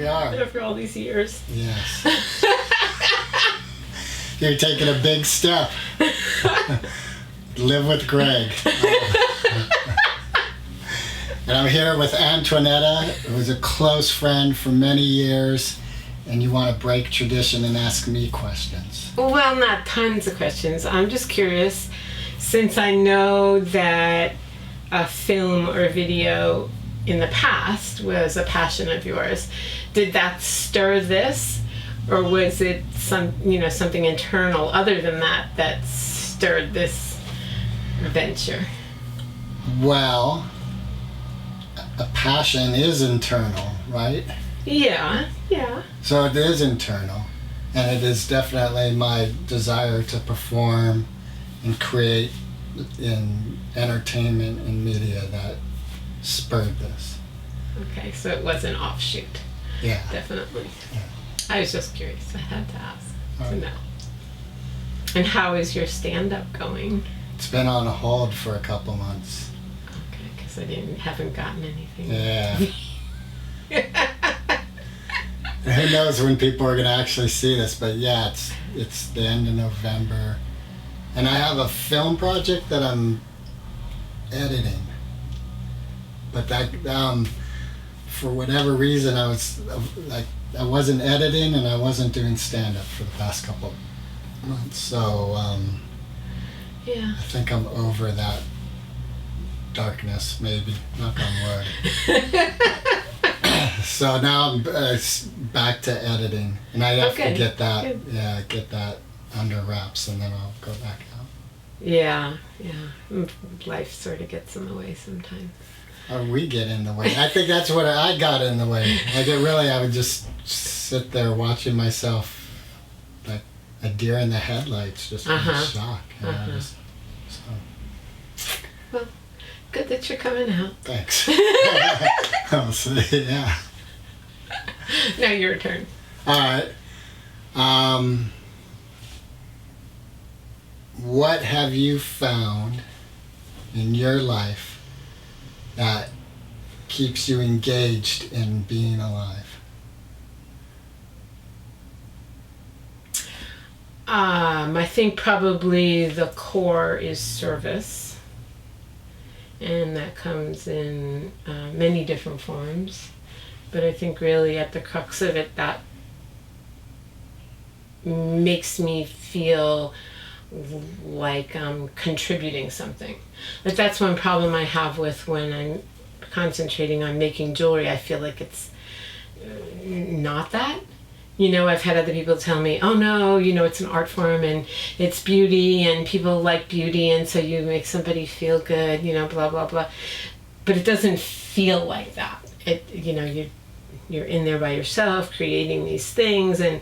are. After all these years. Yes. You're taking a big step. Live with Greg. And I'm here with Antoinetta, who was a close friend for many years, and you want to break tradition and ask me questions. Well, not tons of questions. I'm just curious, since I know that a film or video in the past was a passion of yours, did that stir this, or was it something internal other than that stirred this venture? Well, a passion is internal, right? Yeah. So it is internal, and it is definitely my desire to perform and create in entertainment and media that spurred this. Okay, so it was an offshoot. Yeah. Definitely. Yeah. I was just curious. I had to ask All to right. know. And how is your stand-up going? It's been on hold for a couple months. Okay, because I haven't gotten anything. Yeah. Who knows when people are going to actually see this, but yeah, it's the end of November. And I have a film project that I'm editing. But that, for whatever reason, I wasn't editing and I wasn't doing stand-up for the past couple months. So, Yeah. I think I'm over that darkness, maybe. Knock on wood. So now I'm back to editing, and I have to get that under wraps, and then I'll go back out. Yeah. Life sort of gets in the way sometimes. Or we get in the way. I think that's what I got in the way. I would just sit there watching myself like a deer in the headlights, just in shock. Well, good that you're coming out. Thanks. I'll see, yeah. Now your turn. All right. What have you found in your life that keeps you engaged in being alive? I think probably the core is service, and that comes in many different forms. But I think really at the crux of it, that makes me feel like I'm contributing something. Like that's one problem I have with when I'm concentrating on making jewelry. I feel like it's not that. I've had other people tell me, oh no, it's an art form and it's beauty and people like beauty and so you make somebody feel good, blah, blah, blah. But it doesn't feel like that. You're in there by yourself creating these things, and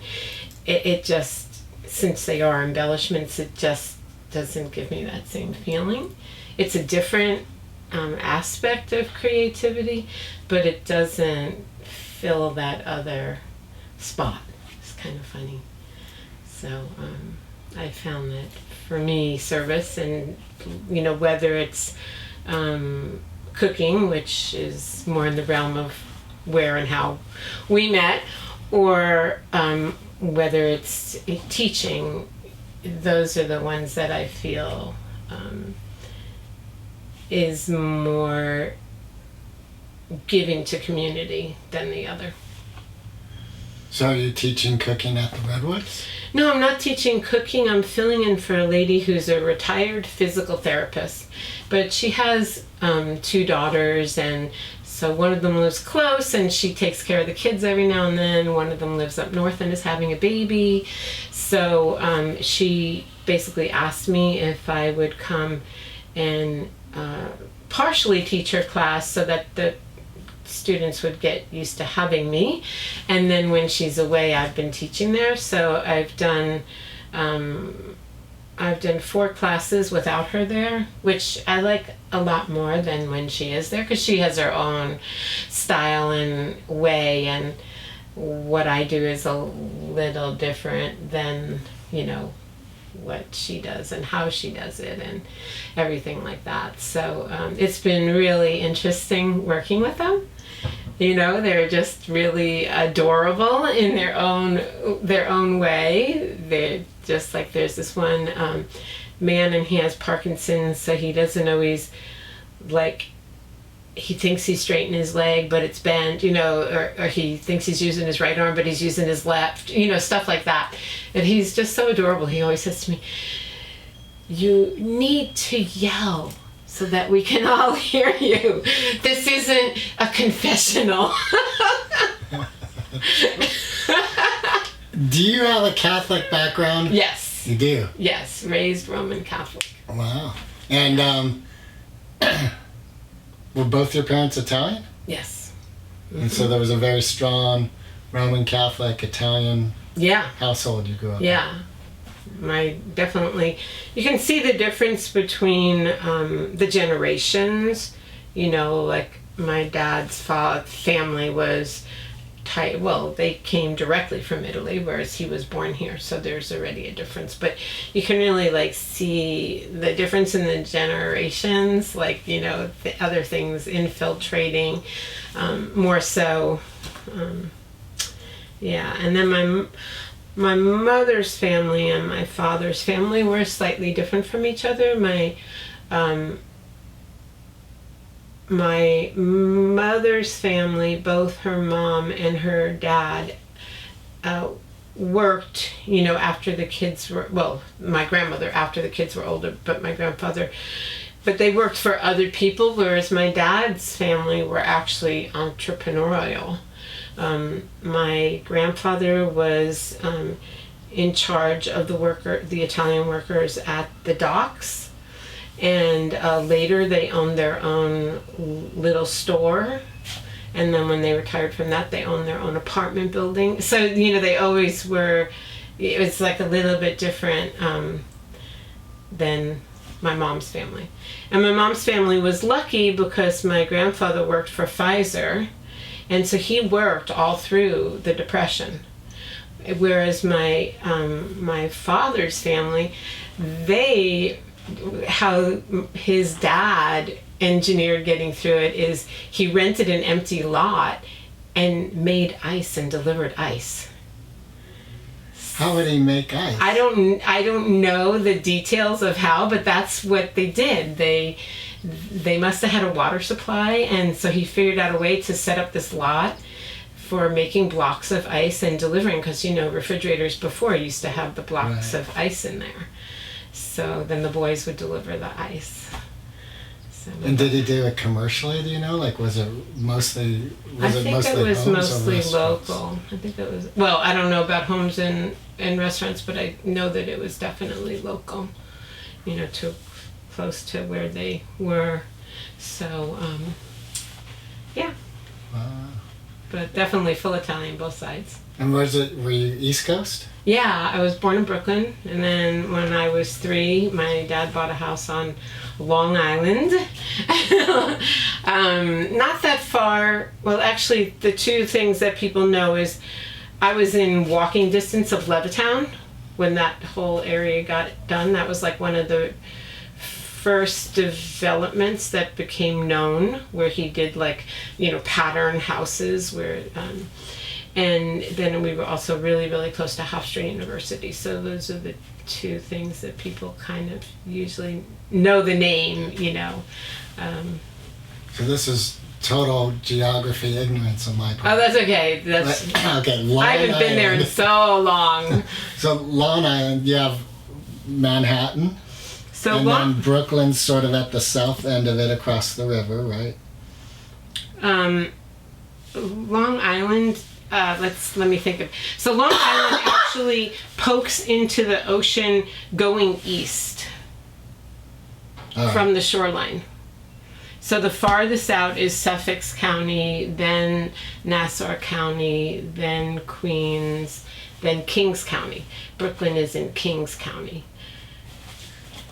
it just, since they are embellishments, it just doesn't give me that same feeling. It's a different aspect of creativity, but it doesn't fill that other spot. It's kind of funny. So I found that for me, service, and whether it's cooking, which is more in the realm of where and how we met, or whether it's teaching, those are the ones that I feel is more giving to community than the other. So are you teaching cooking at the Redwoods? No, I'm not teaching cooking. I'm filling in for a lady who's a retired physical therapist, but she has 2 daughters, and so one of them lives close and she takes care of the kids every now and then. One of them lives up north and is having a baby. So she basically asked me if I would come and partially teach her class so that the students would get used to having me. And then when she's away, I've been teaching there. So I've done 4 classes without her there, which I like a lot more than when she is there, because she has her own style and way, and what I do is a little different than, what she does and how she does it and everything like that. So it's been really interesting working with them. You know, they're just really adorable in their own way. They're just like, there's this one man, and he has Parkinson's, so he doesn't always, like, he thinks he's straightening his leg, but it's bent, you know, or he thinks he's using his right arm, but he's using his left, you know, stuff like that. And he's just so adorable. He always says to me, "You need to yell so that we can all hear you. This isn't a confessional." Do you have a Catholic background? Yes. You do? Yes, raised Roman Catholic. Wow. And were both your parents Italian? Yes. And so there was a very strong Roman Catholic Italian household you grew up in. Yeah. Definitely, you can see the difference between the generations. You know, like my dad's family was they came directly from Italy, whereas he was born here, so there's already a difference. But you can really like see the difference in the generations, like, you know, the other things infiltrating more so. And then my mother's family and my father's family were slightly different from each other. My mother's family, both her mom and her dad, worked, you know, after the kids were, well, my grandmother after the kids were older, but my grandfather, but they worked for other people, whereas my dad's family were actually entrepreneurial. My grandfather was in charge of the Italian workers at the docks, and later they owned their own little store, and then when they retired from that, they owned their own apartment building. So, you know, they always were, it was like a little bit different than my mom's family. And my mom's family was lucky because my grandfather worked for Pfizer, and so he worked all through the Depression. Whereas my father's family, how his dad engineered getting through it is he rented an empty lot and made ice and delivered ice. How would he make ice? I don't know the details of how, but that's what they did. They must have had a water supply, and so he figured out a way to set up this lot for making blocks of ice and delivering, because, you know, refrigerators before used to have the blocks of ice in there. So then the boys would deliver the ice. And did he do it commercially, do you know? Like, was it mostly I think it was mostly local. I think it was, well, I don't know about homes and restaurants, but I know that it was definitely local, you know, close to where they were. So, yeah. Wow. But definitely full Italian, both sides. And were you East Coast? Yeah, I was born in Brooklyn, and then when I was 3, my dad bought a house on Long Island. Not that far. Well, actually, the two things that people know is I was in walking distance of Levittown when that whole area got done. That was like one of the first developments that became known, where he did, like, you know, pattern houses where and then we were also really, really close to Hofstra University. So those are the two things that people kind of usually know the name, you know. So this is total geography ignorance on my part. Oh, that's okay. Okay, Long I haven't been there in so long. So Long Island, you have Manhattan. So and then Brooklyn's sort of at the south end of it across the river, right? Long Island, let me think of. So Long Island actually pokes into the ocean going east from the shoreline. So the farthest out is Suffolk County, then Nassau County, then Queens, then Kings County. Brooklyn is in Kings County.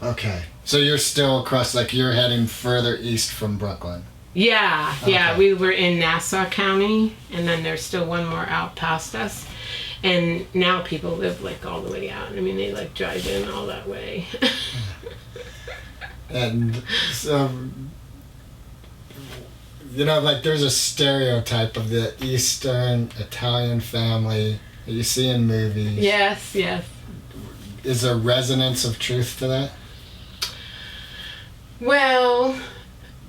Okay. So you're still across, like you're heading further east from Brooklyn. Yeah, yeah. We were in Nassau County, and then there's still one more out past us. And now people live like all the way out. I mean, they like drive in all that way. And so like there's a stereotype of the Eastern Italian family that you see in movies. Yes. Is there resonance of truth to that? Well,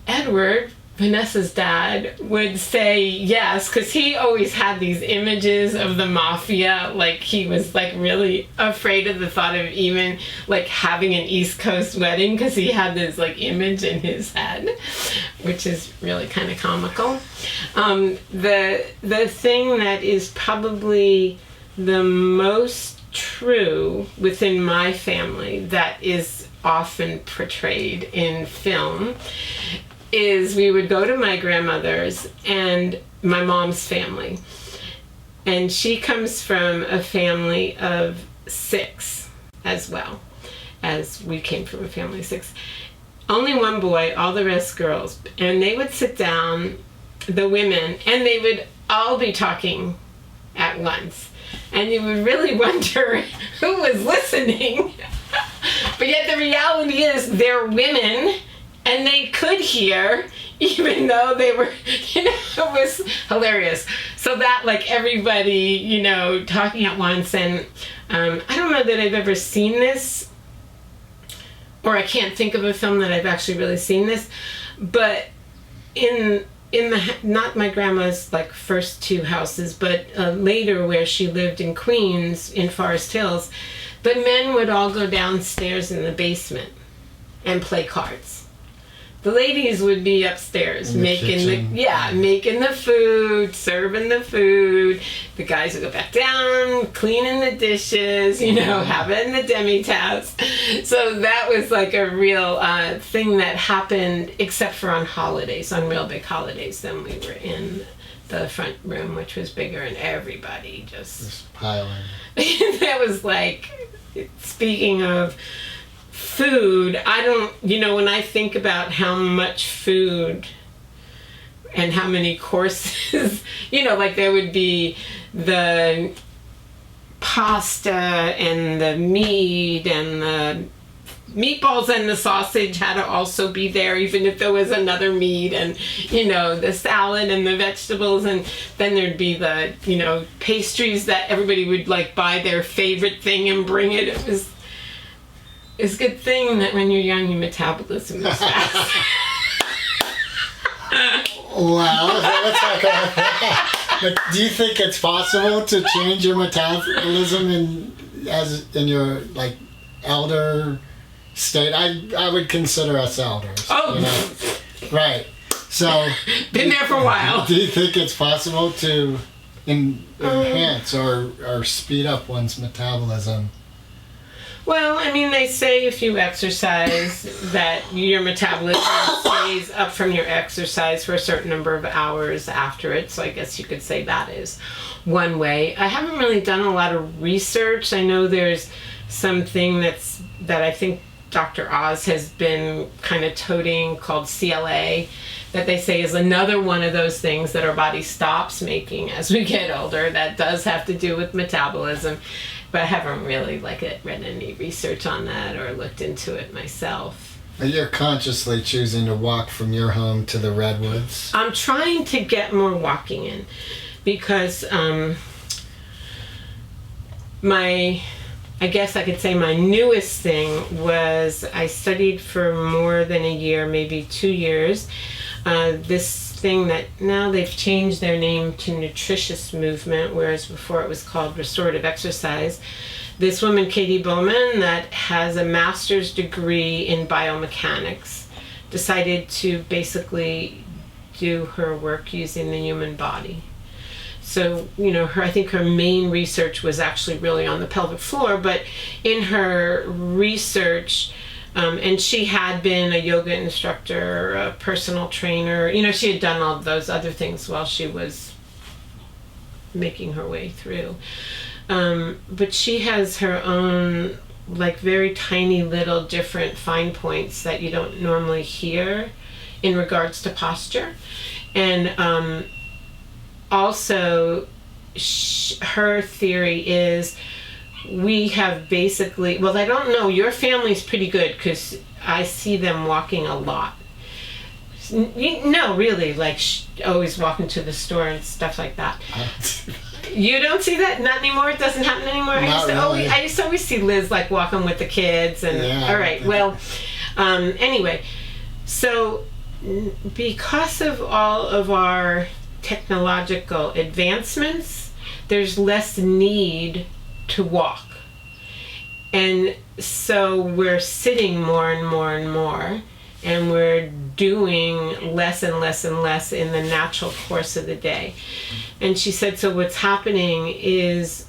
Edward, Vanessa's dad, would say yes, because he always had these images of the mafia. Like, he was like really afraid of the thought of even like having an East Coast wedding, because he had this like image in his head, which is really kind of comical. The thing that is probably the most true within my family that is often portrayed in film is we would go to my grandmother's and my mom's family. And she comes from a family of 6 as well, as we came from a family of 6. Only one boy, all the rest girls. And they would sit down, the women, and they would all be talking at once. And you would really wonder who was listening. But yet the reality is they're women, and they could hear, even though they were, it was hilarious. So that, like, everybody, talking at once. And I don't know that I've ever seen this, or I can't think of a film that I've actually really seen this. But in the, not my grandma's, like, first 2 houses, but later where she lived in Queens, in Forest Hills, the men would all go downstairs in the basement and play cards. The ladies would be upstairs making making the food, serving the food. The guys would go back down, cleaning the dishes, having the demi-tasse. So that was like a real thing that happened, except for on holidays, on real big holidays. Then we were in the front room, which was bigger, and everybody just piling. That was like, speaking of food, I don't, when I think about how much food and how many courses, like there would be the pasta and the meat and the meatballs and the sausage had to also be there, even if there was another meat, and the salad and the vegetables, and then there'd be the pastries that everybody would like buy their favorite thing and bring it. It's a good thing that when you're young, your metabolism is fast. Wow, let's talk about that. But do you think it's possible to change your metabolism in your like elder state? I would consider us elders. Oh, right. So been there for a while. Do you think it's possible to enhance or speed up one's metabolism? Well, I mean, they say if you exercise that your metabolism stays up from your exercise for a certain number of hours after it. So I guess you could say that is one way. I haven't really done a lot of research. I know there's something that I think Dr. Oz has been kind of toting called CLA, that they say is another one of those things that our body stops making as we get older that does have to do with metabolism. But I haven't really read any research on that or looked into it myself. But you're consciously choosing to walk from your home to the Redwoods? I'm trying to get more walking in because I guess I could say my newest thing was I studied for more than a year, maybe 2 years, this thing that now they've changed their name to Nutritional Movement, whereas before it was called restorative exercise. This woman, Katie Bowman, that has a master's degree in biomechanics, decided to basically do her work using the human body. So, I think her main research was actually really on the pelvic floor, but in her research, and she had been a yoga instructor, a personal trainer. She had done all those other things while she was making her way through. But she has her own, very tiny little different fine points that you don't normally hear in regards to posture. And also, her theory is we have basically, well, I don't know, your family's pretty good because I see them walking a lot. No, really, like always walking to the store and stuff like that. You don't see that? Not anymore? It doesn't happen anymore? I used to always see Liz like walking with the kids. And all right, well, anyway, so because of all of our technological advancements, there's less need to walk. And so we're sitting more and more and more, and we're doing less and less and less in the natural course of the day. And she said, so what's happening is,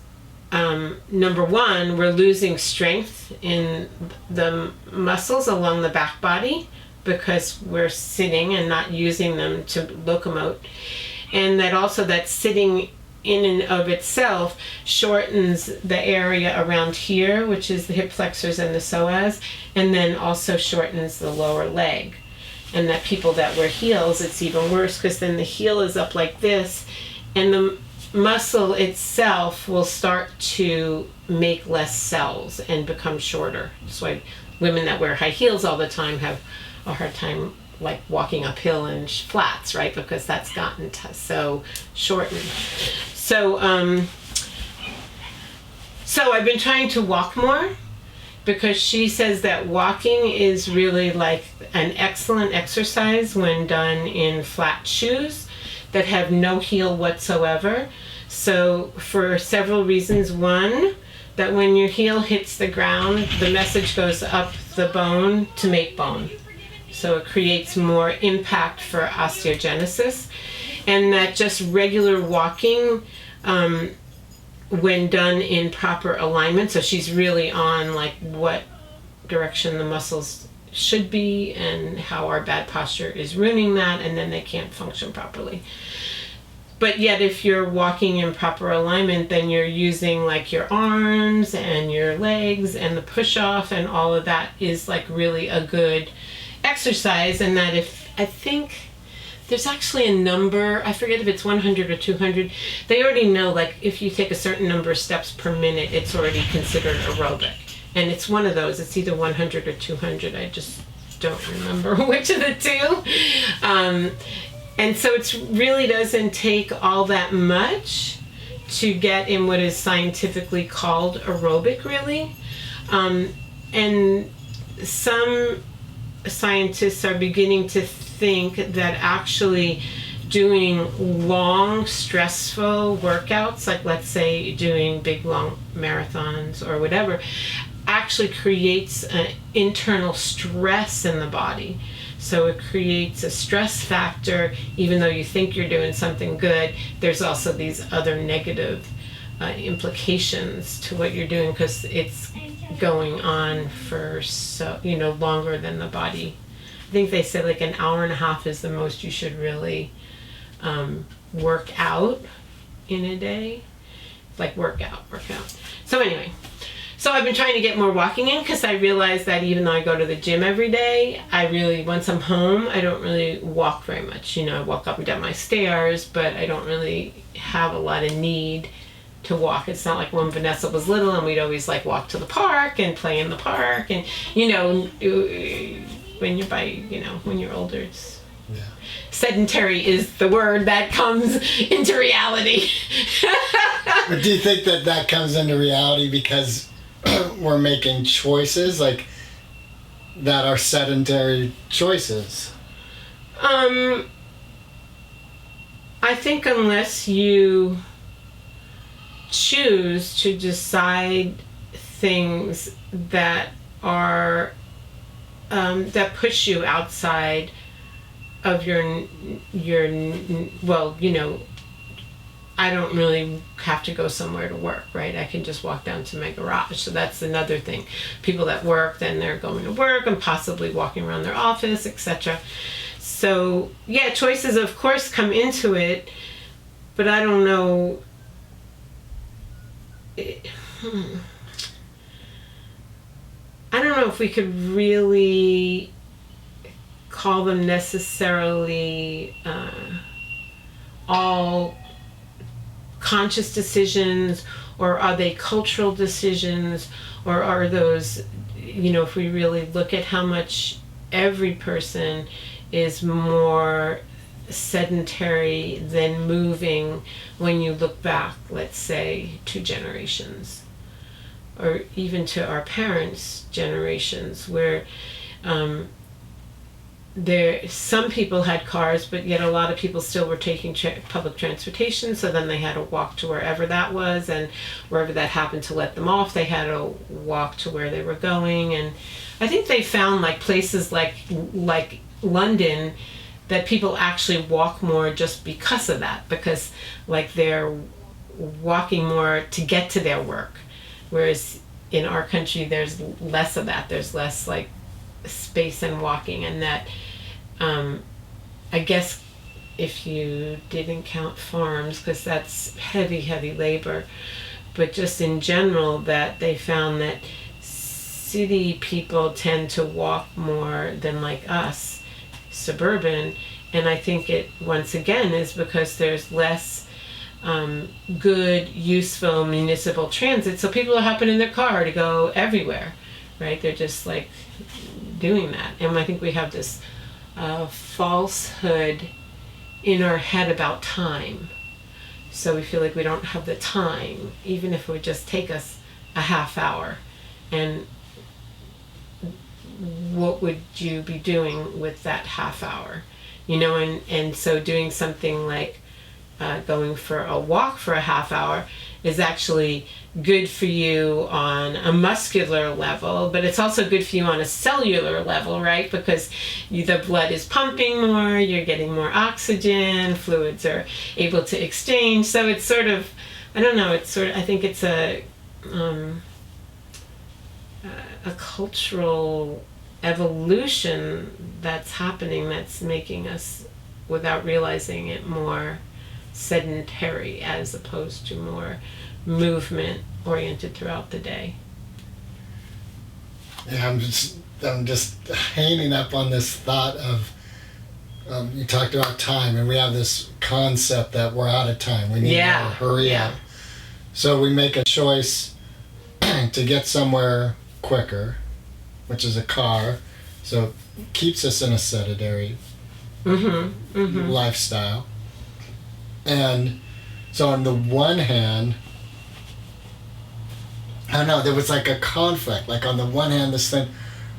number one, we're losing strength in the muscles along the back body because we're sitting and not using them to locomote. And that also that sitting in and of itself shortens the area around here, which is the hip flexors and the psoas, and then also shortens the lower leg. And that people that wear heels, it's even worse because then the heel is up like this, and the muscle itself will start to make less cells and become shorter. That's why women that wear high heels all the time have a hard time like walking uphill in flats, right? Because that's gotten so shortened. So I've been trying to walk more because she says that walking is really like an excellent exercise when done in flat shoes that have no heel whatsoever. So for several reasons. One, that when your heel hits the ground, the message goes up the bone to make bone. So it creates more impact for osteogenesis. And that just regular walking, when done in proper alignment, so she's really on like what direction the muscles should be and how our bad posture is ruining that, and then they can't function properly. But yet if you're walking in proper alignment, then you're using like your arms and your legs and the push-off, and all of that is like really a good exercise. And that if, I think there's actually a number, I forget if it's 100 or 200, they already know like if you take a certain number of steps per minute, it's already considered aerobic. And it's one of those, it's either 100 or 200, I just don't remember which of the two. And so it really doesn't take all that much to get in what is scientifically called aerobic, really. And some scientists are beginning to think that actually doing long, stressful workouts, like let's say doing big, long marathons or whatever, actually creates an internal stress in the body. So it creates a stress factor. Even though you think you're doing something good, there's also these other negative implications to what you're doing because it's going on for longer than the body. I think they said like an hour and a half is the most you should really work out in a day. Like work out. So anyway, so I've been trying to get more walking in because I realized that even though I go to the gym every day, once I'm home, I don't really walk very much. I walk up and down my stairs, but I don't really have a lot of need to walk. It's not like when Vanessa was little and we'd always like walk to the park and play in the park, and when you're older, it's sedentary is the word that comes into reality. But do you think that comes into reality because we're making choices like that are sedentary choices? I think unless you choose to decide things that are that push you outside of your I don't really have to go somewhere to work, right? I can just walk down to my garage. So that's another thing. People that work, then they're going to work and possibly walking around their office, etc. So yeah, choices of course come into it, but I don't know. I don't know if we could really call them necessarily all conscious decisions, or are they cultural decisions, or are those, if we really look at how much every person is more sedentary than moving when you look back, let's say, 2 generations, or even to our parents' generations, where some people had cars, but yet a lot of people still were taking public transportation, so then they had to walk to wherever that was, and wherever that happened to let them off, they had to walk to where they were going. And I think they found like places like London that people actually walk more just because of that, because like they're walking more to get to their work, whereas in our country there's less of that. There's less like space and walking, and that I guess if you didn't count farms, because that's heavy labor, but just in general, that they found that city people tend to walk more than like us, suburban. And I think it once again is because there's less good, useful municipal transit, so people are hopping in their car to go everywhere, right? They're just like doing that. And I think we have this falsehood in our head about time, so we feel like we don't have the time, even if it would just take us a half hour. And what would you be doing with that half hour, you know? And so doing something like going for a walk for a half hour is actually good for you on a muscular level, but it's also good for you on a cellular level, right? Because the blood is pumping more, you're getting more oxygen, fluids are able to exchange. So it's sort of, I don't know, it's sort of, I think it's a cultural evolution that's happening, that's making us, without realizing it, more sedentary as opposed to more movement oriented throughout the day. Yeah, I'm just hanging up on this thought of you talked about time, and we have this concept that we're out of time. We need to hurry up. So we make a choice to get somewhere quicker, which is a car. So it keeps us in a sedentary lifestyle. And so on the one hand, I don't know, there was like a conflict. Like on the one hand, this thing,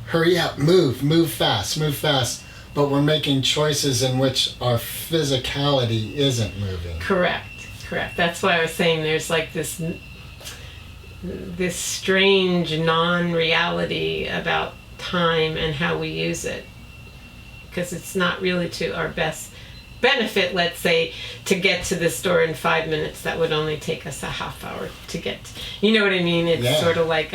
hurry up, move fast. But we're making choices in which our physicality isn't moving. Correct. That's why I was saying there's like this strange non-reality about time and how we use it. Because it's not really to our best benefit, let's say, to get to the store in 5 minutes. That would only take us a half hour to get, you know what I mean? It's sort of like,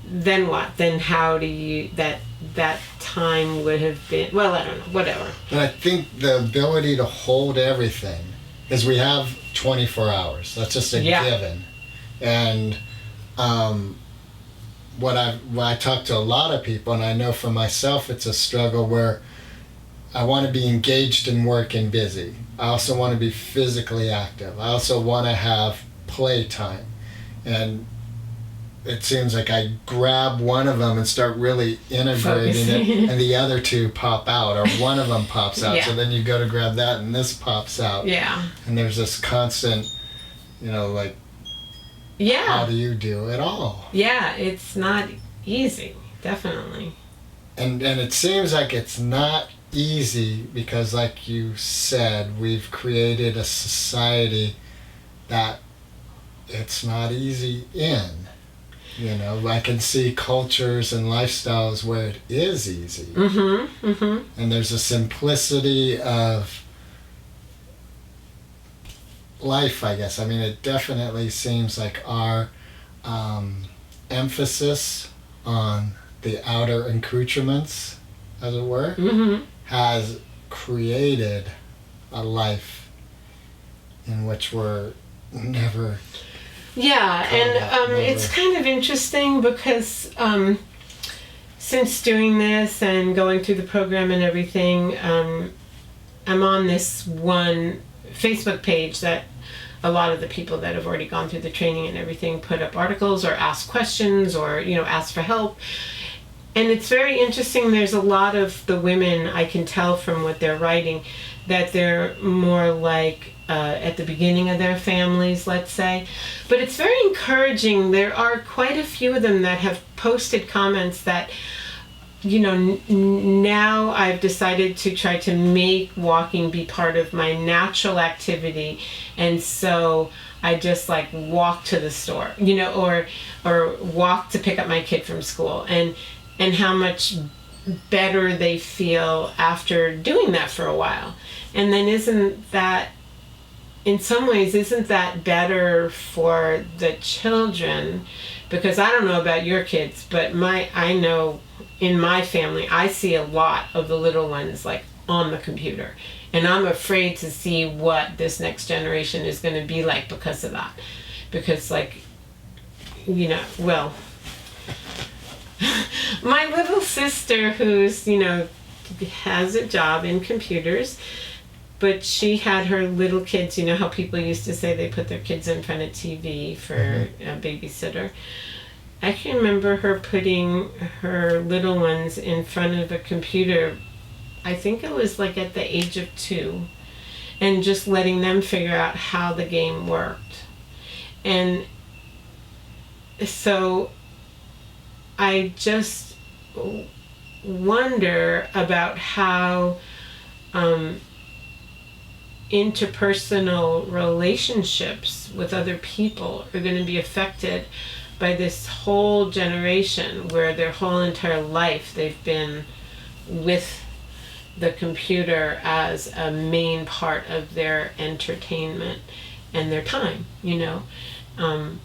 then what? Then how do you, that time would have been, well, I don't know, whatever. And I think the ability to hold everything is we have 24 hours. That's just a given. And when I talk to a lot of people, and I know for myself it's a struggle where I want to be engaged in work and busy. I also want to be physically active. I also want to have playtime. And it seems like I grab one of them and start really integrating it, and the other two pop out, or one of them pops out. So then you go to grab that, and this pops out. And there's this constant, like, how do you do it all? It's not easy, definitely. And it seems like it's not easy because, like you said, we've created a society that it's not easy in. I can see cultures and lifestyles where it is easy. And there's a simplicity of life, I guess. I mean, it definitely seems like our emphasis on the outer accoutrements, as it were, has created a life in which we're never... it's kind of interesting because since doing this and going through the program and everything, I'm on this one Facebook page that a lot of the people that have already gone through the training and everything put up articles or ask questions or, ask for help. And it's very interesting. There's a lot of the women, I can tell from what they're writing, that they're more like at the beginning of their families, let's say. But it's very encouraging. There are quite a few of them that have posted comments that, you know, now I've decided to try to make walking be part of my natural activity. And so I just like walk to the store, you know, or walk to pick up my kid from school. And how much better they feel after doing that for a while. And then isn't that, in some ways, isn't that better for the children? Because I don't know about your kids, but I know in my family, I see a lot of the little ones like on the computer. And I'm afraid to see what this next generation is going to be like because of that. Because, like, you know, well, my little sister, who's, you know, has a job in computers, but she had her little kids, you know how people used to say they put their kids in front of TV for a babysitter. I can remember her putting her little ones in front of a computer, I think it was like at the age of 2, and just letting them figure out how the game worked. And so I just wonder about how interpersonal relationships with other people are going to be affected by this whole generation where their whole entire life they've been with the computer as a main part of their entertainment and their time, you know. I'm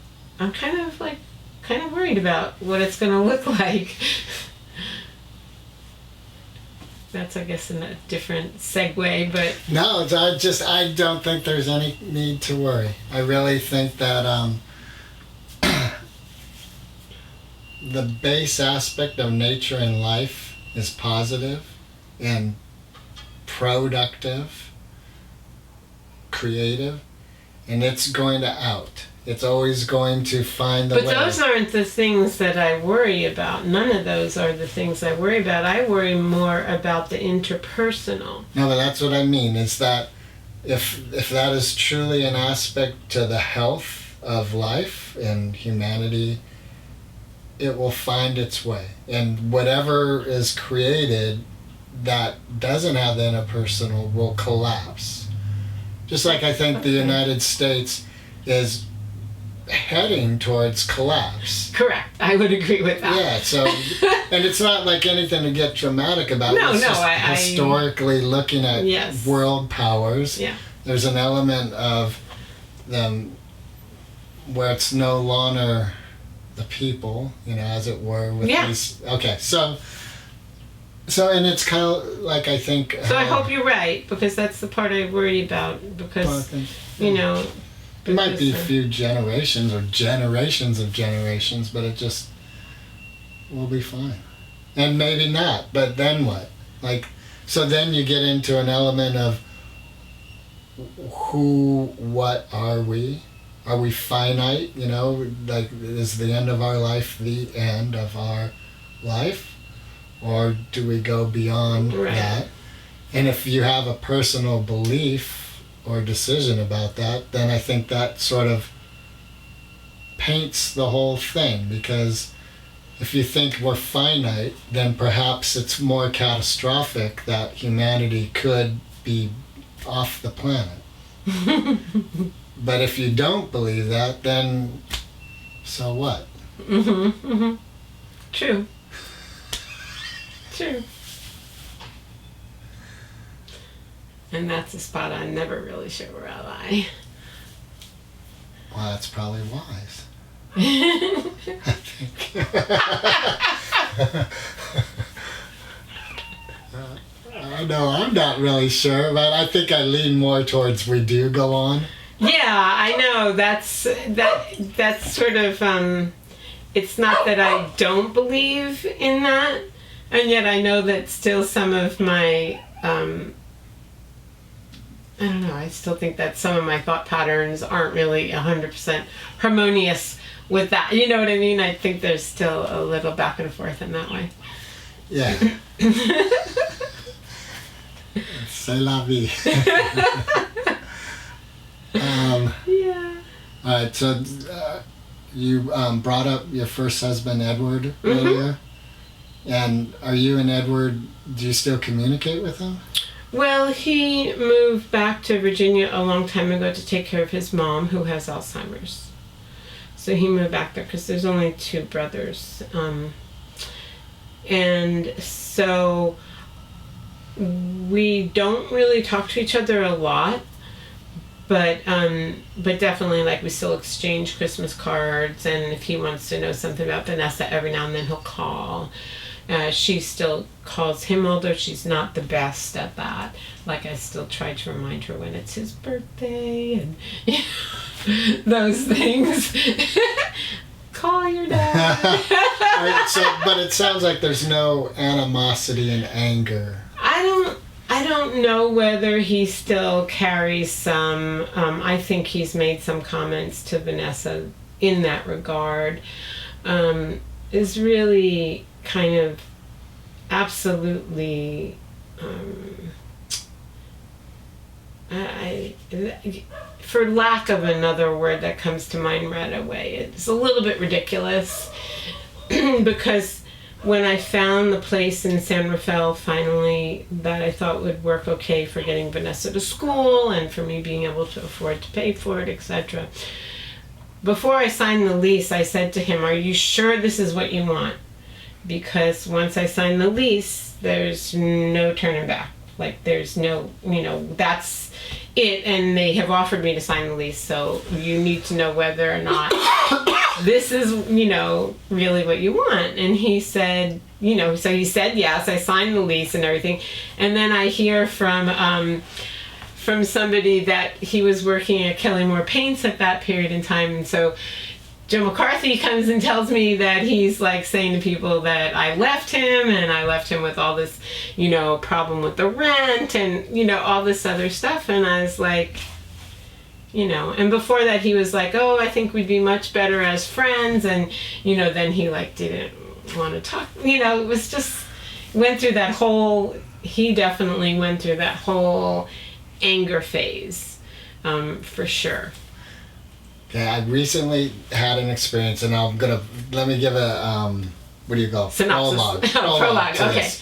kind of worried about what it's going to look like. That's, I guess, in a different segue, but... No, I don't think there's any need to worry. I really think that the base aspect of nature and life is positive and productive, creative, and it's going to out. It's always going to find the way. But those aren't the things that I worry about. None of those are the things I worry about. I worry more about the interpersonal. No, but that's what I mean, is that if that is truly an aspect to the health of life and humanity, it will find its way. And whatever is created that doesn't have the interpersonal will collapse. Just like I think the United States is heading towards collapse. Correct. I would agree with that. Yeah, so, and it's not like anything to get dramatic about. No, it's just I historically looking at yes. world powers. Yeah. There's an element of them where it's no longer the people, you know, as it were, with these. Okay, so and it's kind of like, I think. So I hope you're right, because that's the part I worry about, because, you know. It might be a few generations or generations of generations, but it just will be fine. And maybe not, but then what? Like, so then you get into an element of what are we? Are we finite? You know, like, is the end of our life the end of our life? Or do we go beyond that? And if you have a personal belief or decision about that, then I think that sort of paints the whole thing, because if you think we're finite, then perhaps it's more catastrophic that humanity could be off the planet. But if you don't believe that, then so what? True. And that's a spot I'm never really sure where I lie. Well, that's probably wise. I think. I know I'm not really sure, but I think I lean more towards we do go on. Yeah, I know. That's sort of. It's not that I don't believe in that, and yet I know that still some of my. I don't know, I still think that some of my thought patterns aren't really 100% harmonious with that. You know what I mean? I think there's still a little back and forth in that way. Yeah. C'est la vie. Yeah. All right, so you brought up your first husband, Edward, earlier. And are you and Edward, do you still communicate with him? Well, he moved back to Virginia a long time ago to take care of his mom, who has Alzheimer's. So he moved back there because there's only 2 brothers. And so we don't really talk to each other a lot, but definitely, like, we still exchange Christmas cards, and if he wants to know something about Vanessa, every now and then he'll call. She still calls him, although she's not the best at that. Like, I still try to remind her when it's his birthday and those things. Call your dad. Right, but it sounds like there's no animosity and anger. I don't know whether he still carries some. I think he's made some comments to Vanessa in that regard. Is really kind of absolutely for lack of another word that comes to mind right away, it's a little bit ridiculous because when I found the place in San Rafael finally that I thought would work okay for getting Vanessa to school and for me being able to afford to pay for it, etc. Before I signed the lease, I said to him, "Are you sure this is what you want?" Because once I sign the lease, there's no turning back. Like, there's no, that's it, and they have offered me to sign the lease, so you need to know whether or not this is, really what you want. And he said, so he said yes. I signed the lease and everything, and then I hear from somebody that he was working at Kelly Moore Paints at that period in time, and so Joe McCarthy comes and tells me that he's like saying to people that I left him, and I left him with all this, problem with the rent and, all this other stuff. And I was like, and before that he was like, "Oh, I think we'd be much better as friends." And, then he like didn't want to talk, it was just, he definitely went through that whole anger phase, for sure. Okay, I recently had an experience, and let me give a, what do you call it? Synopsis. Prologue. Okay. This.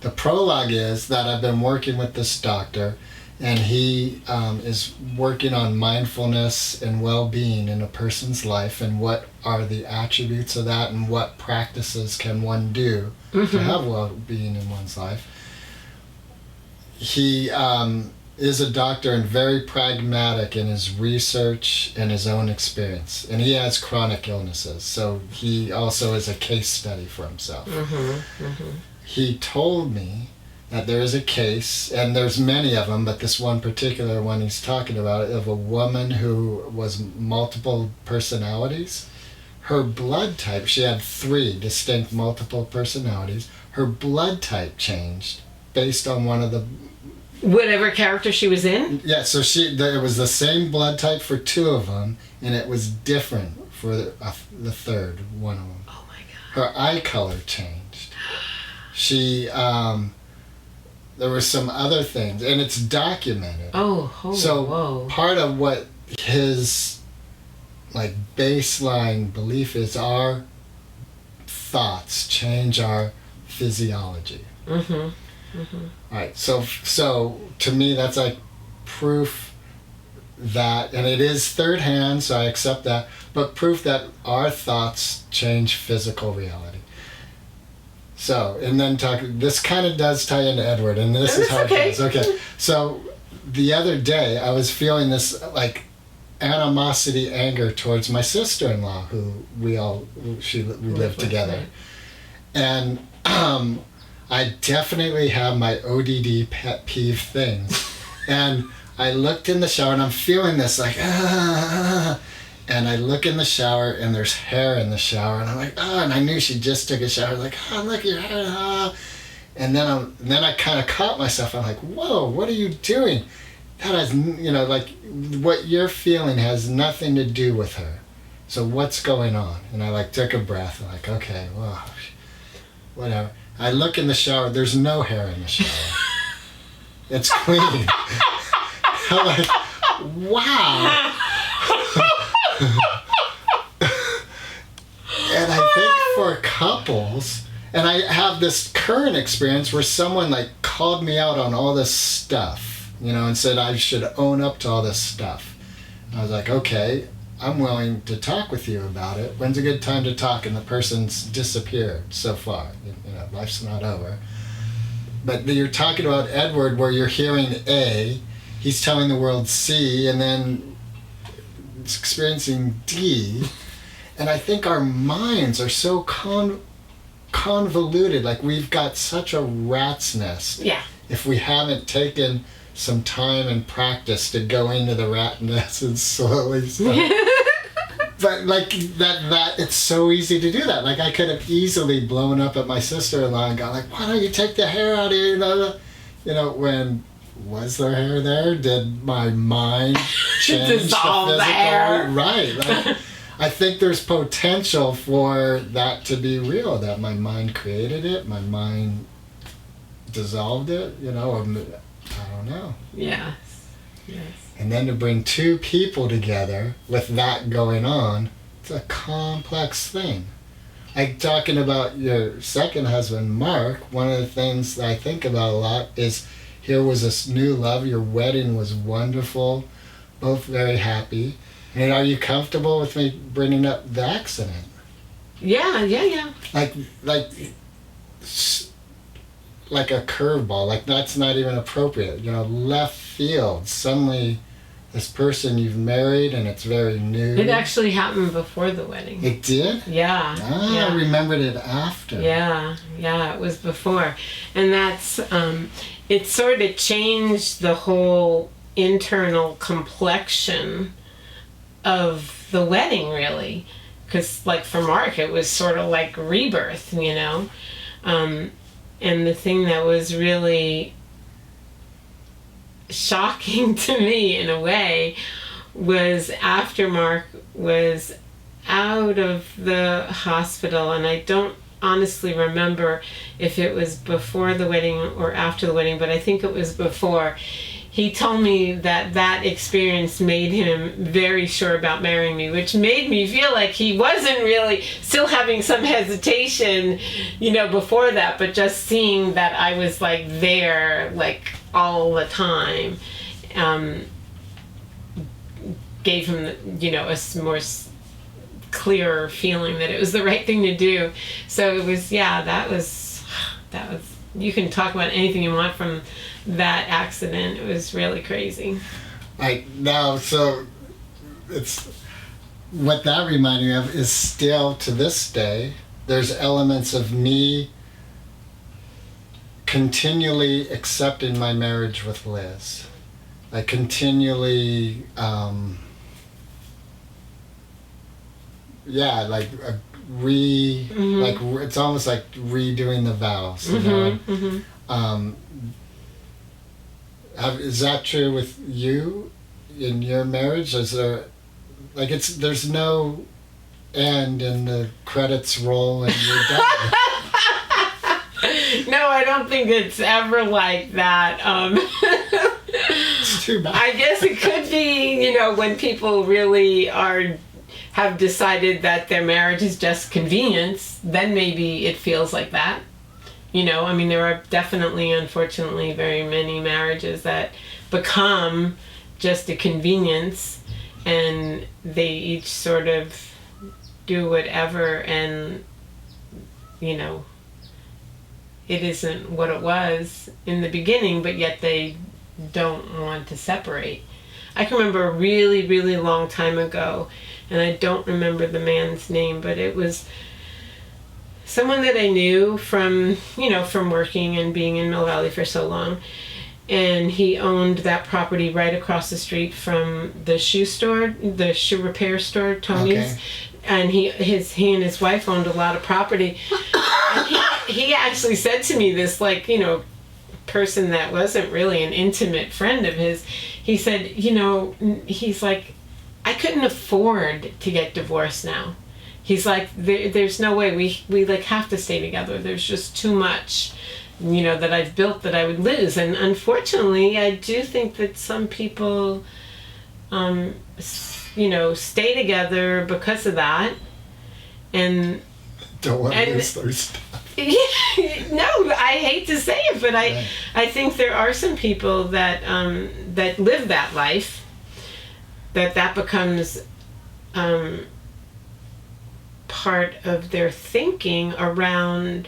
The prologue is that I've been working with this doctor, and he is working on mindfulness and well-being in a person's life, and what are the attributes of that, and what practices can one do to have well-being in one's life. He is a doctor and very pragmatic in his research and his own experience. And he has chronic illnesses, so he also is a case study for himself. He told me that there is a case, and there's many of them, but this one particular one he's talking about, of a woman who was multiple personalities. Her blood type, she had 3 distinct multiple personalities. Her blood type changed based on one of the whatever character she was in? Yeah, so it was the same blood type for 2 of them, and it was different for the third one of them. Oh my God. Her eye color changed. She, there were some other things, and it's documented. Whoa. Part of what his, baseline belief is, our thoughts change our physiology. All right, so to me that's like proof that, and it is third hand, so I accept that, but proof that our thoughts change physical reality. So, and then this kind of does tie into Edward, and this is how it goes. Okay, so the other day I was feeling this animosity, anger towards my sister-in-law, who we live together, and I definitely have my ODD pet peeve things. And I looked in the shower, and I'm feeling this and I look in the shower, and there's hair in the shower, and I'm like, and I knew she just took a shower, look at your hair, and then I kind of caught myself. I'm like, whoa, what are you doing? That has, what you're feeling has nothing to do with her. So what's going on? And I took a breath, and okay, well, whatever. I look in the shower, there's no hair in the shower. It's clean. I'm like, wow. And I think for couples, and I have this current experience where someone like called me out on all this stuff, you know, and said I should own up to all this stuff. And I was like, okay, I'm willing to talk with you about it. When's a good time to talk? And the person's disappeared so far. You know, life's not over. But you're talking about Edward where you're hearing A, he's telling the world C, and then it's experiencing D. And I think our minds are so convoluted, like we've got such a rat's nest. Yeah. If we haven't taken some time and practice to go into the rat nest and slowly start. But like that it's so easy to do that. Like I could have easily blown up at my sister-in-law and gone like, why don't you take the hair out of here? You know, when was there hair there? Did my mind change Dissolve the the physical? hair. Right. Like, I think there's potential for that to be real, that my mind created it, my mind dissolved it, you know, or, I don't know. Yes. Yes. And then to bring two people together with that going on, it's a complex thing. Like talking about your second husband, Mark, one of the things that I think about a lot is here was this new love, your wedding was wonderful, both very happy. And are you comfortable with me bringing up the accident? Yeah. Like a curveball, like that's not even appropriate, you know, left field. Suddenly this person you've married and it's very new. It actually happened before the wedding. It did? Yeah. I remembered it after. Yeah, it was before. And that's, it sort of changed the whole internal complexion of the wedding, really. Because, like, for Mark, it was sort of like rebirth, you know? And the thing that was really shocking to me, in a way, was after Mark was out of the hospital, and I don't honestly remember if it was before the wedding or after the wedding, but I think it was before. He told me that experience made him very sure about marrying me, which made me feel like he wasn't really, still having some hesitation, you know, before that, but just seeing that I was like there, like all the time, gave him, you know, a more clearer feeling that it was the right thing to do. So it was, that was, you can talk about anything you want from that accident. It was really crazy. So it's what that reminded me of is still to this day, there's elements of me continually accepting my marriage with Liz. I continually, like it's almost like redoing the vows. You know? Is that true with you in your marriage? Is there, like, there's no end and the credits roll and you're done? No, I don't think it's ever like that. It's too bad. I guess it could be, you know, when people really have decided that their marriage is just convenience, then maybe it feels like that. You know, I mean, there are definitely, unfortunately, very many marriages that become just a convenience, and they each sort of do whatever, and, you know, it isn't what it was in the beginning, but yet they don't want to separate. I can remember a really, really long time ago, and I don't remember the man's name, but it was someone that I knew from, you know, from working and being in Mill Valley for so long. And he owned that property right across the street from the shoe store, the shoe repair store, Tony's. Okay. And he and his wife owned a lot of property. And he actually said to me, this, like, you know, person that wasn't really an intimate friend of his, he said, you know, he's like, I couldn't afford to get divorced now. He's like, there's no way we like have to stay together. There's just too much, that I've built that I would lose. And unfortunately, I do think that some people, stay together because of that. And don't want to lose their stuff. No, I hate to say it, but I think there are some people that that live that life, that becomes part of their thinking around,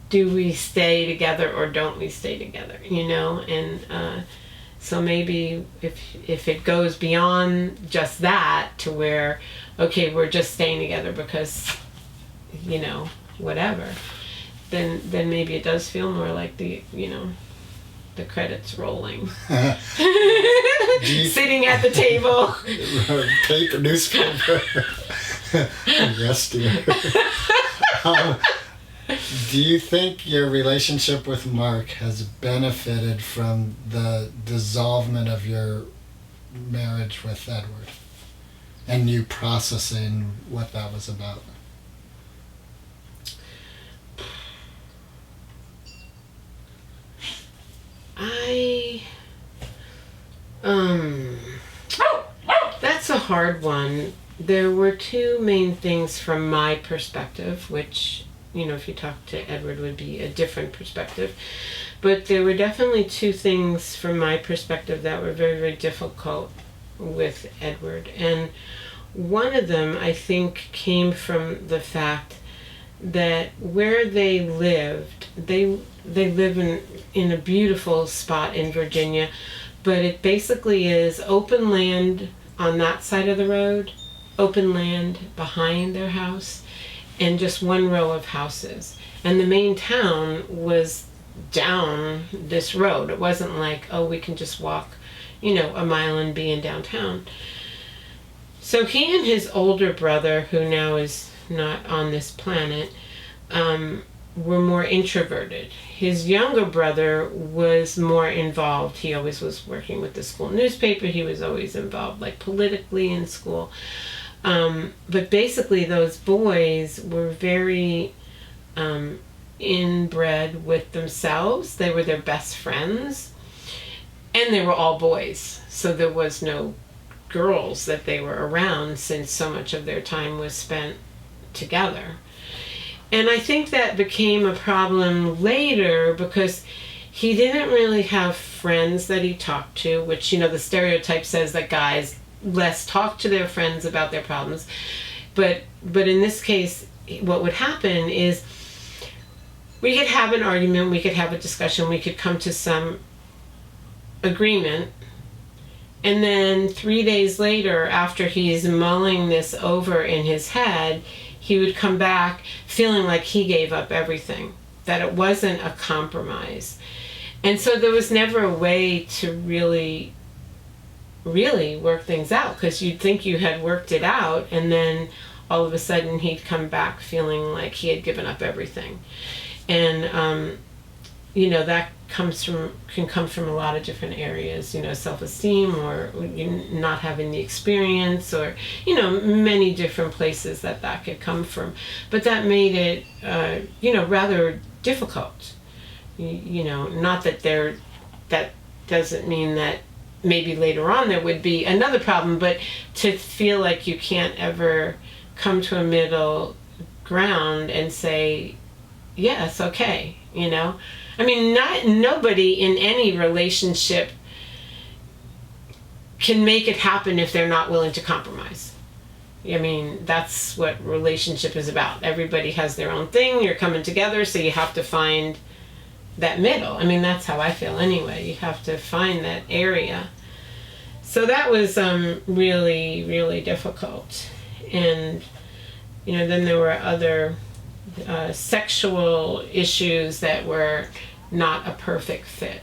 do we stay together or don't we stay together, and so maybe if it goes beyond just that to where, okay, we're just staying together because whatever, then maybe it does feel more like the credits rolling. Sitting at the table. Paper, newspaper. Rest you. Do you think your relationship with Mark has benefited from the dissolvement of your marriage with Edward and you processing what that was about? That's a hard one. There were two main things from my perspective, which, if you talk to Edward, would be a different perspective. But there were definitely two things from my perspective that were very, very difficult with Edward. And one of them, I think, came from the fact that where they lived, they live in a beautiful spot in Virginia, but it basically is open land on that side of the road, open land behind their house, and just one row of houses. And the main town was down this road. It wasn't like, oh, we can just walk, a mile and be in downtown. So he and his older brother, who now is not on this planet, were more introverted. His younger brother was more involved. He always was working with the school newspaper. He was always involved, like, politically in school. But basically those boys were very inbred with themselves. They were their best friends. And they were all boys. So there was no girls that they were around, since so much of their time was spent together. And I think that became a problem later because he didn't really have friends that he talked to, which, the stereotype says that guys less talk to their friends about their problems. But in this case, what would happen is we could have an argument, we could have a discussion, we could come to some agreement, and then 3 days later, after he's mulling this over in his head, he would come back feeling like he gave up everything, that it wasn't a compromise. And so there was never a way to really work things out, because you'd think you had worked it out, and then all of a sudden he'd come back feeling like he had given up everything. And that can come from a lot of different areas, self-esteem, or not having the experience, or many different places that could come from. But that made it rather difficult. Not that that doesn't mean that maybe later on there would be another problem, but to feel like you can't ever come to a middle ground and say, yeah, it's okay, I mean, nobody in any relationship can make it happen if they're not willing to compromise. I mean, that's what relationship is about. Everybody has their own thing. You're coming together, so you have to find that middle. I mean, that's how I feel anyway. You have to find that area. So that was really, really difficult. And, then there were other sexual issues that were not a perfect fit.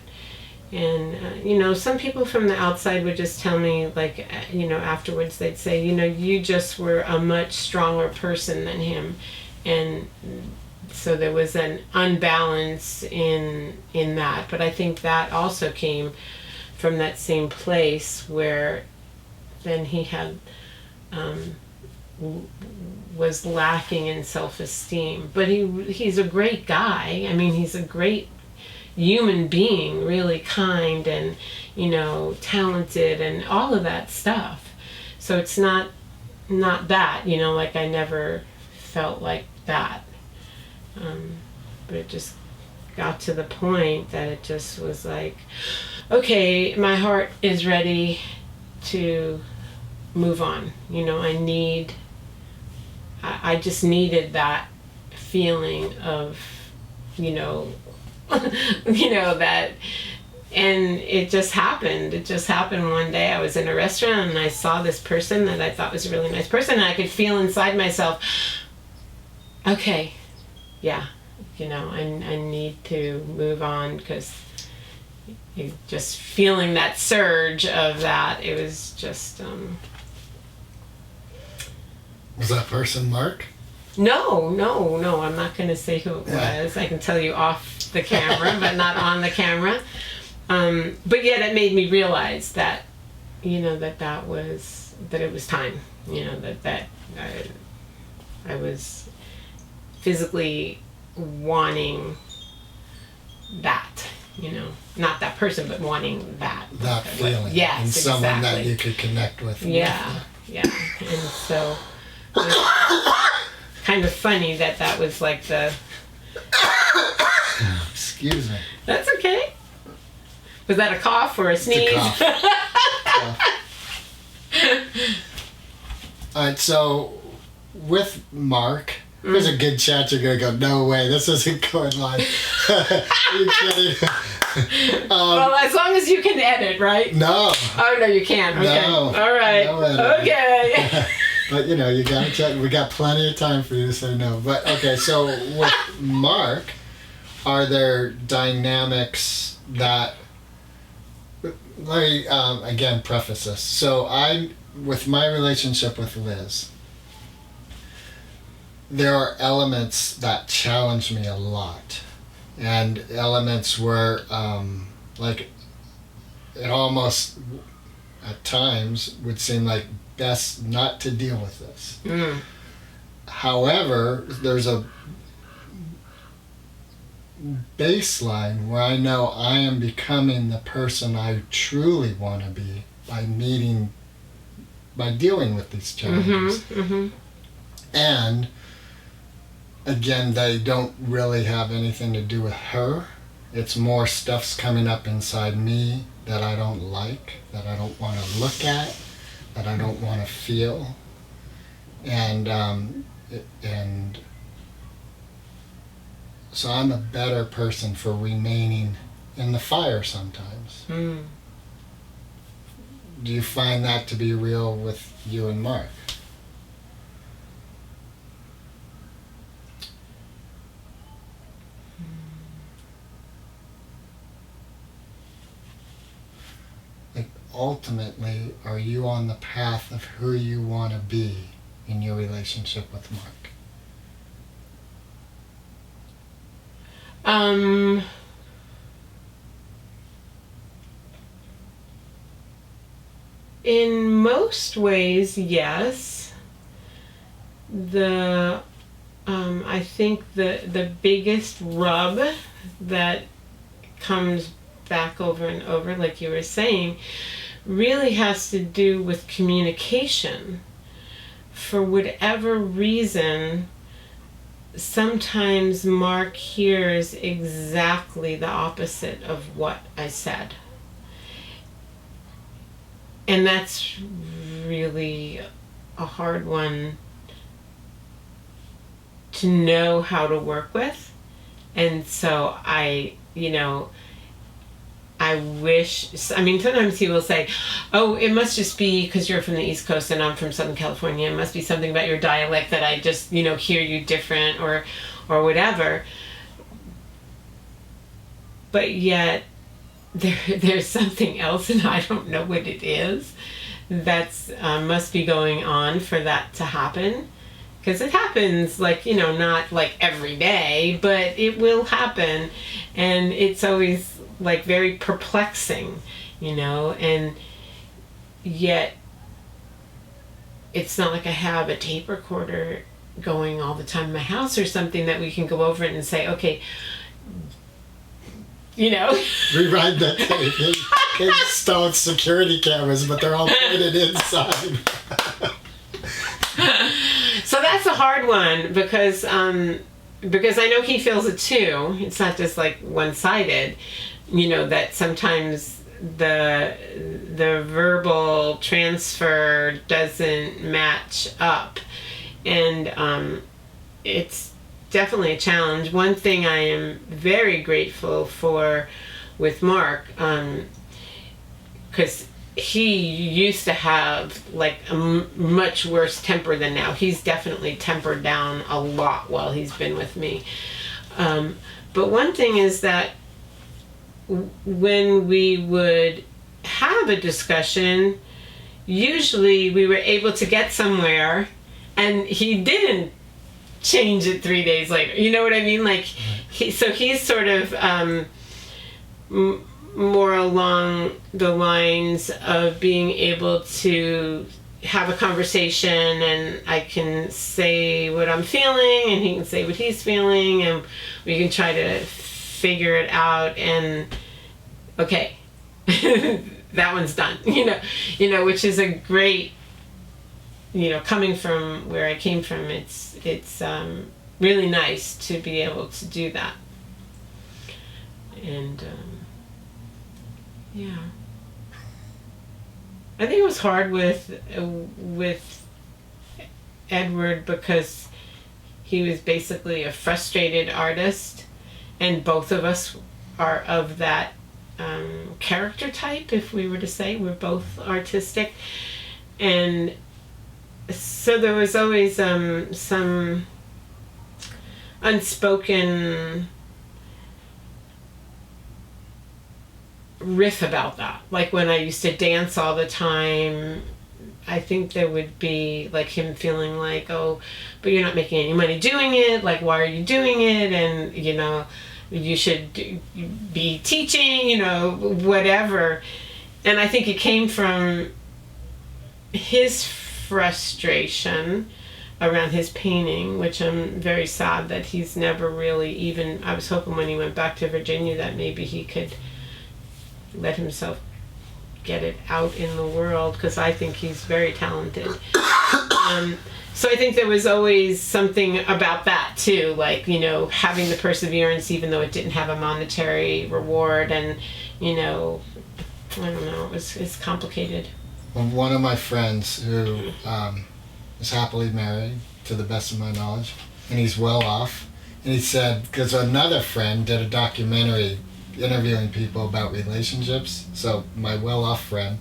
And, some people from the outside would just tell me, like, afterwards they'd say, you just were a much stronger person than him. And so there was an unbalance in that. But I think that also came from that same place where then he had was lacking in self-esteem. But he's a great guy. I mean, he's a great human being, really kind and, talented and all of that stuff. So it's not that, like I never felt like that. But it just got to the point that it just was like, okay, my heart is ready to move on. I just needed that feeling of, that, and it just happened. It just happened one day. I was in a restaurant and I saw this person that I thought was a really nice person, and I could feel inside myself, okay, yeah, I need to move on, because just feeling that surge of that, it was just... Was that person Mark? No, I'm not going to say who it was. I can tell you off the camera, but not on the camera. But yet it made me realize that, that it was time, that I was physically wanting that, not that person, but wanting that. That feeling. Yes, and someone exactly. that you could connect with. Yeah. And so it's kind of funny that was like the... Excuse me. That's okay. Was that a cough or a sneeze? It's a cough. All right, so with Mark, there's a good chance you're going to go, no way, this isn't going live. Are you kidding? Well, as long as you can edit, right? No. Oh, no, you can't. Okay. No. All right. No editing. Okay. But, you got to check. We got plenty of time for you to say no. But, okay, so with Mark, are there dynamics that... Let me, again, preface this. So with my relationship with Liz, there are elements that challenge me a lot. And elements where, it almost, at times, would seem like best not to deal with this. Mm. However, there's a baseline where I know I am becoming the person I truly want to be by dealing with these challenges. Mm-hmm, mm-hmm. And again, they don't really have anything to do with her. It's more stuff's coming up inside me that I don't like, that I don't want to look at, that I don't want to feel. And so I'm a better person for remaining in the fire sometimes. Mm. Do you find that to be real with you and Mark? Like, ultimately, are you on the path of who you want to be in your relationship with Mark? In most ways, yes. I think the biggest rub that comes back over and over, like you were saying, really has to do with communication. For whatever reason, sometimes Mark hears exactly the opposite of what I said. And that's really a hard one to know how to work with. And so I wish, sometimes he will say, oh, it must just be because you're from the East Coast and I'm from Southern California. It must be something about your dialect that I just, hear you different or whatever. But yet there's something else, and I don't know what it is, that's must be going on for that to happen. Because it happens, not like every day, but it will happen. And it's always very perplexing, and yet it's not like I have a tape recorder going all the time in my house or something that we can go over it and say, okay, you know. Rewind that tape. He installed security cameras, but they're all pointed inside. So that's a hard one because I know he feels it too. It's not just like one-sided, you know, that sometimes the verbal transfer doesn't match up, and it's definitely a challenge. One thing I am very grateful for with Mark, because he used to have like a much worse temper than now. He's definitely tempered down a lot while he's been with me. But one thing is that when we would have a discussion, usually we were able to get somewhere and he didn't change it 3 days later. You know what I mean? Like, he's sort of more along the lines of being able to have a conversation, and I can say what I'm feeling and he can say what he's feeling, and we can try to figure it out, and okay, that one's done, you know, which is a great, you know, coming from where I came from, it's really nice to be able to do that. And yeah, I think it was hard with Edward because he was basically a frustrated artist, and both of us are of that character type. If we were to say we're both artistic, and so there was always some unspoken riff about that. Like when I used to dance all the time, I think there would be like him feeling like, oh, but you're not making any money doing it, like why are you doing it, and you know, you should be teaching, you know, whatever. And I think it came from his frustration around his painting, which I'm very sad that he's never really even, I was hoping when he went back to Virginia that maybe he could let himself get it out in the world, because I think he's very talented. So I think there was always something about that too, like, you know, having the perseverance even though it didn't have a monetary reward, and you know, I don't know, it's complicated. One of my friends who is happily married, to the best of my knowledge, and he's well off, and he said, because another friend did a documentary interviewing people about relationships, so my well-off friend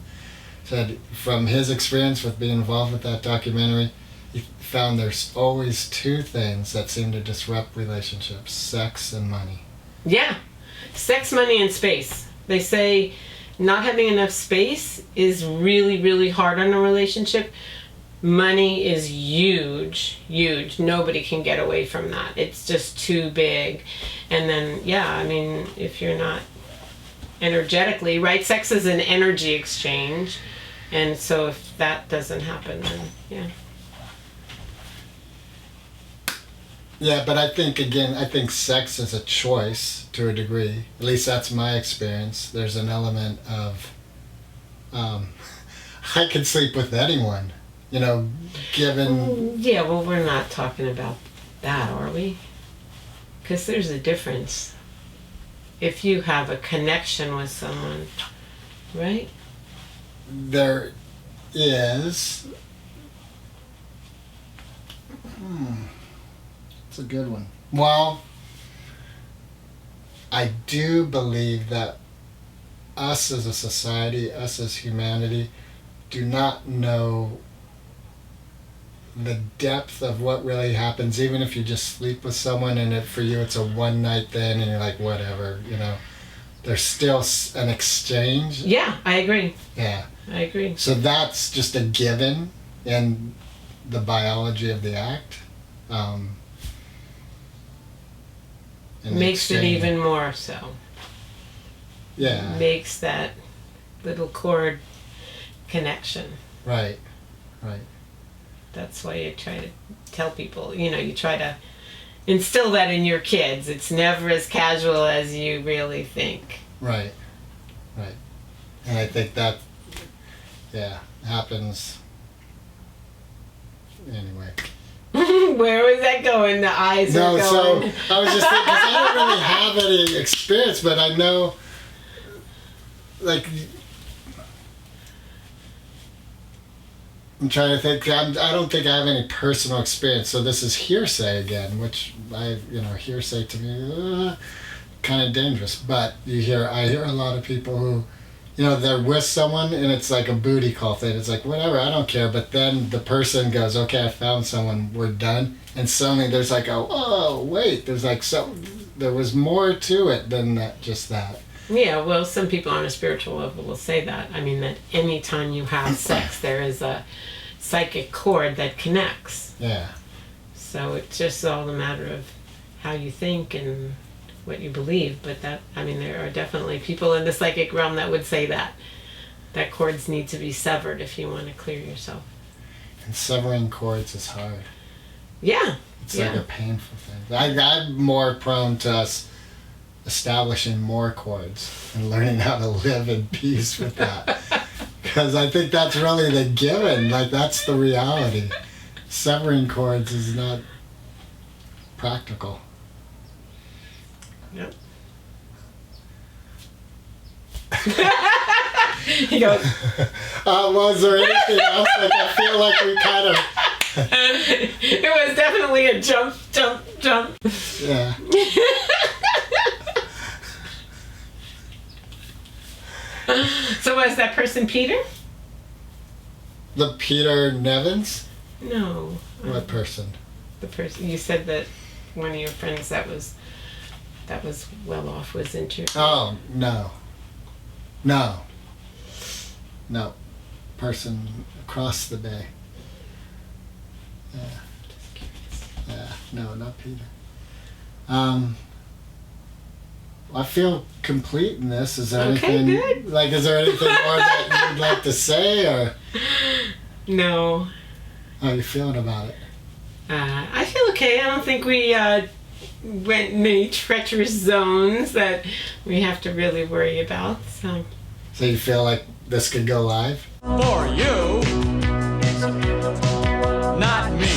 said from his experience with being involved with that documentary, he found there's always two things that seem to disrupt relationships: sex and money. Yeah, sex, money, and space. They say not having enough space is really, really hard on a relationship. Money is huge, huge. Nobody can get away from that. It's just too big. And then, yeah, I mean, if you're not energetically, right? Sex is an energy exchange. And so if that doesn't happen, then, yeah. Yeah, but I think sex is a choice to a degree. At least that's my experience. There's an element of, I could sleep with anyone. You know, given... Yeah, well, we're not talking about that, are we? Because there's a difference. If you have a connection with someone, right? There is... It's a good one. Well, I do believe that us as a society, us as humanity, do not know the depth of what really happens, even if you just sleep with someone and for you it's a one night thing and you're like, whatever, you know, there's still an exchange. Yeah, I agree. Yeah. I agree. So that's just a given in the biology of the act. Makes it even more so. Yeah. Makes that little cord connection. Right, right. That's why you try to tell people, you try to instill that in your kids. It's never as casual as you really think. Right. And I think that, happens anyway. Where was that going? The eyes are going. So I was just thinking, 'cause I don't really have any experience, but I know, like, I'm trying to think. I don't think I have any personal experience, so this is hearsay again, which hearsay to me, kind of dangerous. But I hear a lot of people who, they're with someone and it's like a booty call thing. It's like, whatever, I don't care. But then the person goes, okay, I found someone, we're done. And suddenly there's like, oh, wait, there's like there was more to it than just that. Yeah, well, some people on a spiritual level will say that. I mean, that anytime you have sex, there is a psychic cord that connects. Yeah. So it's just all a matter of how you think and what you believe. But there are definitely people in the psychic realm that would say that cords need to be severed if you want to clear yourself. And severing cords is hard. Yeah. It's like a painful thing. I'm more prone to us establishing more cords and learning how to live in peace with that. Because I think that's really the given. Like, that's the reality. Severing cords is not practical. Yep. He goes, was there anything else? Like, I feel like we kind of... It was definitely a jump. Yeah. So was that person Peter? The Peter Nevins? No. What person? The person you said that one of your friends that was well off was into. Oh, no. Person across the bay. Yeah. Just curious. Yeah. No, not Peter. I feel complete in this. Is there anything? Good. Like, is there anything more that you'd like to say, or? No. How are you feeling about it? I feel okay. I don't think we went in any treacherous zones that we have to really worry about. So you feel like this could go live? For you, not me.